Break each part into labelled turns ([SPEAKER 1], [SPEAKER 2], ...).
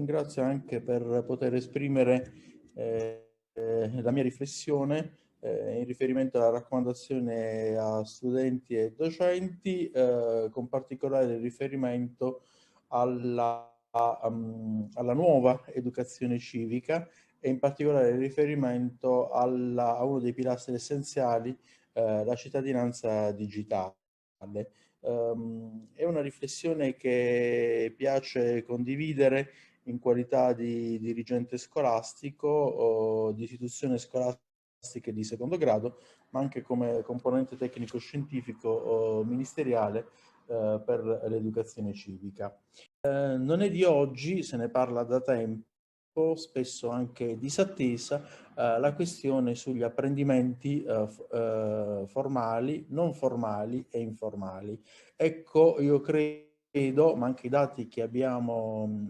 [SPEAKER 1] ringrazio anche per poter esprimere la mia riflessione in riferimento alla raccomandazione a studenti e docenti, con particolare riferimento alla nuova educazione civica e in particolare riferimento a uno dei pilastri essenziali, la cittadinanza digitale. È una riflessione che piace condividere in qualità di dirigente scolastico o di istituzione scolastiche di secondo grado, ma anche come componente tecnico-scientifico o ministeriale per l'educazione civica. Non è di oggi, se ne parla da tempo, spesso anche disattesa, la questione sugli apprendimenti formali, non formali e informali. Ecco, io credo, ma anche i dati che abbiamo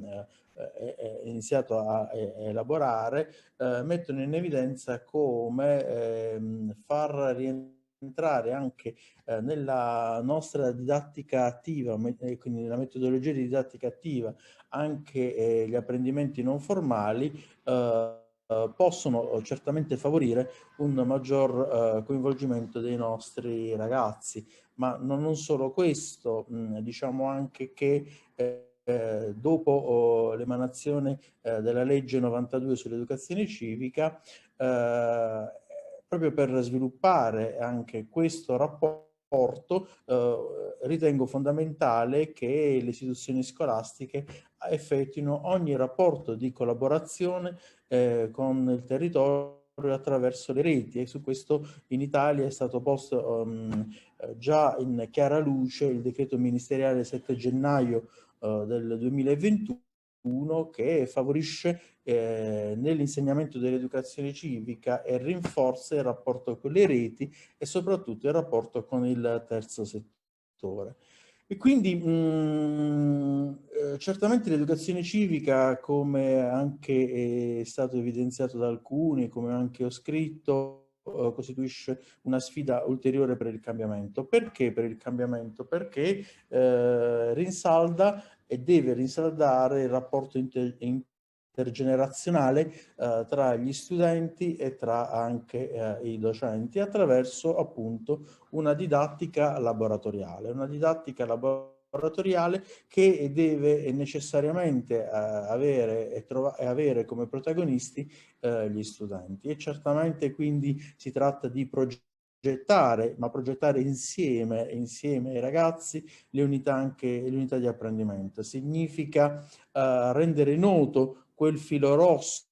[SPEAKER 1] iniziato a elaborare mettono in evidenza come far rientrare anche nella nostra didattica attiva, quindi nella metodologia di didattica attiva, anche gli apprendimenti non formali possono certamente favorire un maggior coinvolgimento dei nostri ragazzi, ma non solo questo, diciamo anche che dopo l'emanazione della legge 92 sull'educazione civica, proprio per sviluppare anche questo rapporto, ritengo fondamentale che le istituzioni scolastiche effettuino ogni rapporto di collaborazione con il territorio attraverso le reti, e su questo in Italia è stato posto già in chiara luce il decreto ministeriale 7 gennaio del 2021, che favorisce nell'insegnamento dell'educazione civica e rinforza il rapporto con le reti e soprattutto il rapporto con il terzo settore. E quindi certamente l'educazione civica, come anche è stato evidenziato da alcuni, come anche ho scritto, costituisce una sfida ulteriore per il cambiamento. Perché per il cambiamento? Perché rinsalda e deve rinsaldare il rapporto intergenerazionale tra gli studenti e tra anche i docenti, attraverso appunto una didattica laboratoriale. Una didattica laboratoriale che deve necessariamente avere come protagonisti gli studenti, e certamente quindi si tratta di progettare, ma progettare insieme ai ragazzi le unità di apprendimento. Significa rendere noto quel filo rosso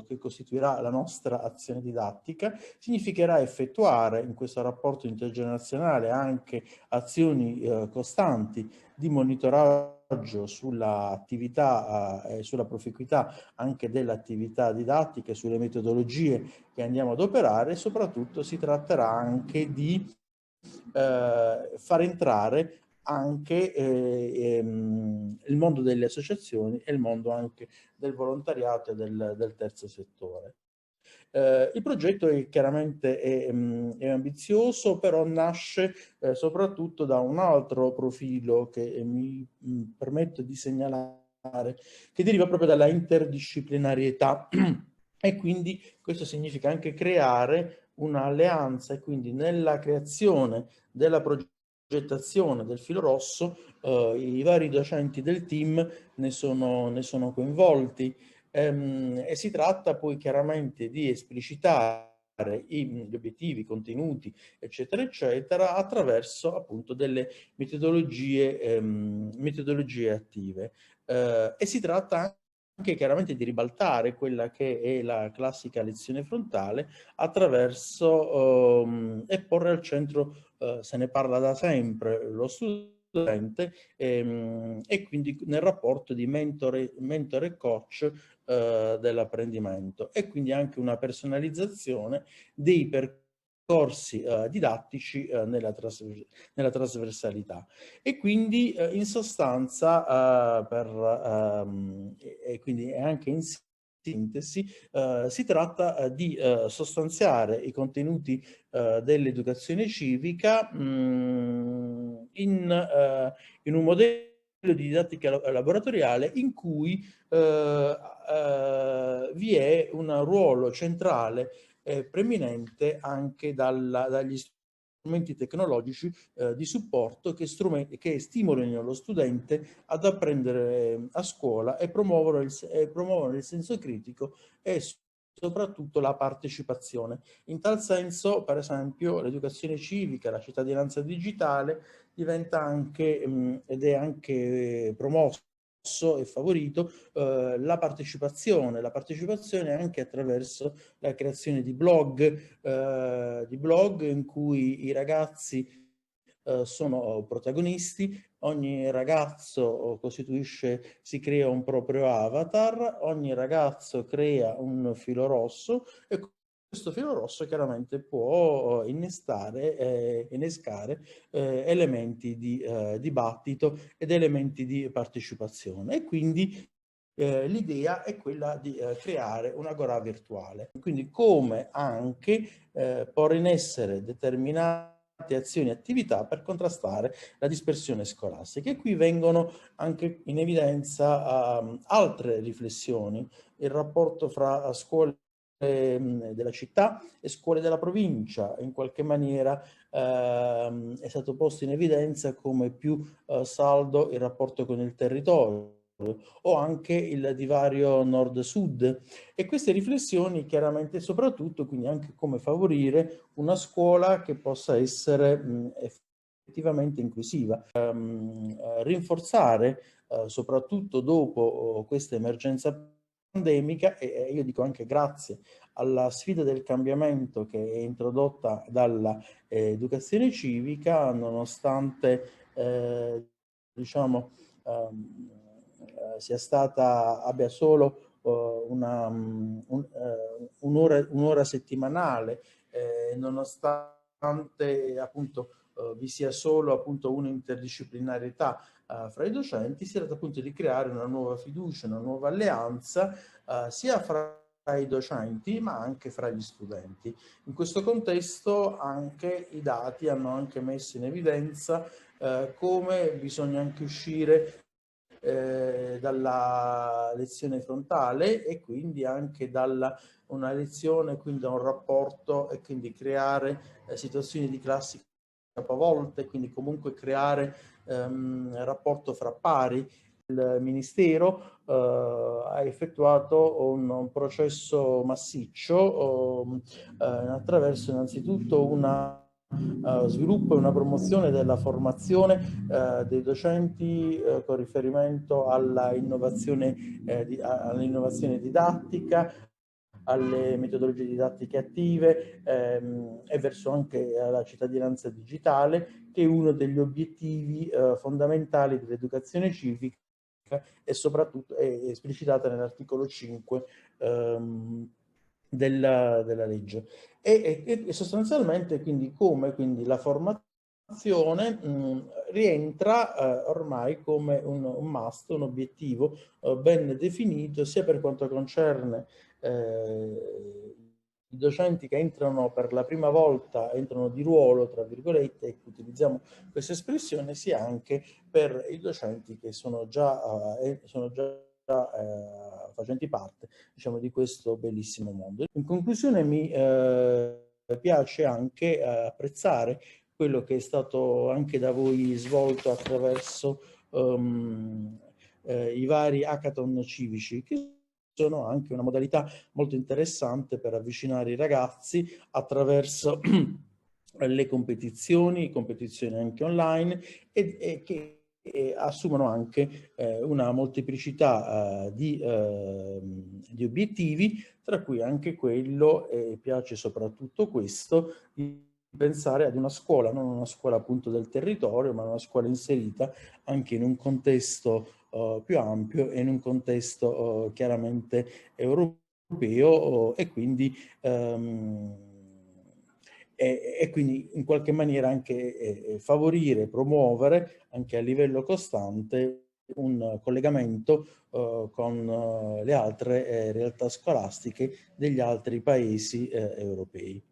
[SPEAKER 1] che costituirà la nostra azione didattica, significherà effettuare in questo rapporto intergenerazionale anche azioni costanti di monitoraggio sull'attività e sulla proficuità anche dell'attività didattica e sulle metodologie che andiamo ad operare, e soprattutto si tratterà anche di far entrare anche il mondo delle associazioni e il mondo anche del volontariato e del terzo settore. Il progetto è ambizioso, però nasce soprattutto da un altro profilo che mi permetto di segnalare, che deriva proprio dalla interdisciplinarietà e quindi questo significa anche creare un'alleanza, e quindi nella creazione della progettazione del filo rosso i vari docenti del team ne sono coinvolti. E si tratta poi chiaramente di esplicitare gli obiettivi, i contenuti, eccetera, eccetera, attraverso appunto delle metodologie attive. E si tratta anche chiaramente di ribaltare quella che è la classica lezione frontale attraverso e porre al centro, se ne parla da sempre, lo studente, e quindi nel rapporto di mentore e coach dell'apprendimento, e quindi anche una personalizzazione dei percorsi didattici nella trasversalità. E quindi in sostanza e quindi anche in sintesi si tratta di sostanziare i contenuti dell'educazione civica in un modello di didattica laboratoriale in cui vi è un ruolo centrale preminente anche dagli strumenti tecnologici di supporto che stimolino lo studente ad apprendere a scuola e promuovono il senso critico e soprattutto la partecipazione. In tal senso, per esempio, l'educazione civica, la cittadinanza digitale diventa anche ed è anche promosso e favorito la partecipazione anche attraverso la creazione di blog in cui i ragazzi sono protagonisti, ogni ragazzo si crea un proprio avatar, ogni ragazzo crea un filo rosso e questo filo rosso chiaramente può innescare elementi di dibattito ed elementi di partecipazione e quindi l'idea è quella di creare un'agora virtuale. Quindi come anche porre in essere determinate azioni e attività per contrastare la dispersione scolastica. E qui vengono anche in evidenza altre riflessioni, il rapporto fra scuole della città e scuole della provincia, in qualche maniera è stato posto in evidenza come più saldo il rapporto con il territorio o anche il divario nord-sud e queste riflessioni chiaramente soprattutto quindi anche come favorire una scuola che possa essere effettivamente inclusiva, rinforzare soprattutto dopo questa emergenza pandemica e io dico anche grazie alla sfida del cambiamento che è introdotta dalla educazione civica, nonostante diciamo abbia solo un'ora settimanale, nonostante appunto vi sia solo appunto un'interdisciplinarietà fra i docenti, si tratta appunto di creare una nuova fiducia, una nuova alleanza sia fra i docenti ma anche fra gli studenti. In questo contesto anche i dati hanno anche messo in evidenza come bisogna anche uscire dalla lezione frontale e quindi anche da una lezione, quindi da un rapporto e quindi creare situazioni di classi capavolte, quindi comunque creare rapporto fra pari. Il Ministero ha effettuato un processo massiccio attraverso innanzitutto una sviluppo e una promozione della formazione dei docenti con riferimento all'innovazione didattica, alle metodologie didattiche attive e verso anche la cittadinanza digitale, che è uno degli obiettivi fondamentali dell'educazione civica e soprattutto è esplicitata nell'articolo 5 della legge. E sostanzialmente quindi quindi la formazione rientra ormai come un must, un obiettivo ben definito sia per quanto concerne i docenti che entrano per la prima volta, entrano di ruolo, tra virgolette, e utilizziamo questa espressione, sia anche per i docenti che sono già facenti parte, diciamo, di questo bellissimo mondo. In conclusione mi piace anche apprezzare quello che è stato anche da voi svolto attraverso i vari hackathon civici, che sono anche una modalità molto interessante per avvicinare i ragazzi attraverso le competizioni anche online e che assumono anche una molteplicità di obiettivi, tra cui anche quello, e piace soprattutto questo, di pensare ad una scuola, non una scuola appunto del territorio, ma una scuola inserita anche in un contesto più ampio e in un contesto chiaramente europeo e quindi quindi in qualche maniera anche favorire, promuovere anche a livello costante un collegamento con le altre realtà scolastiche degli altri paesi europei.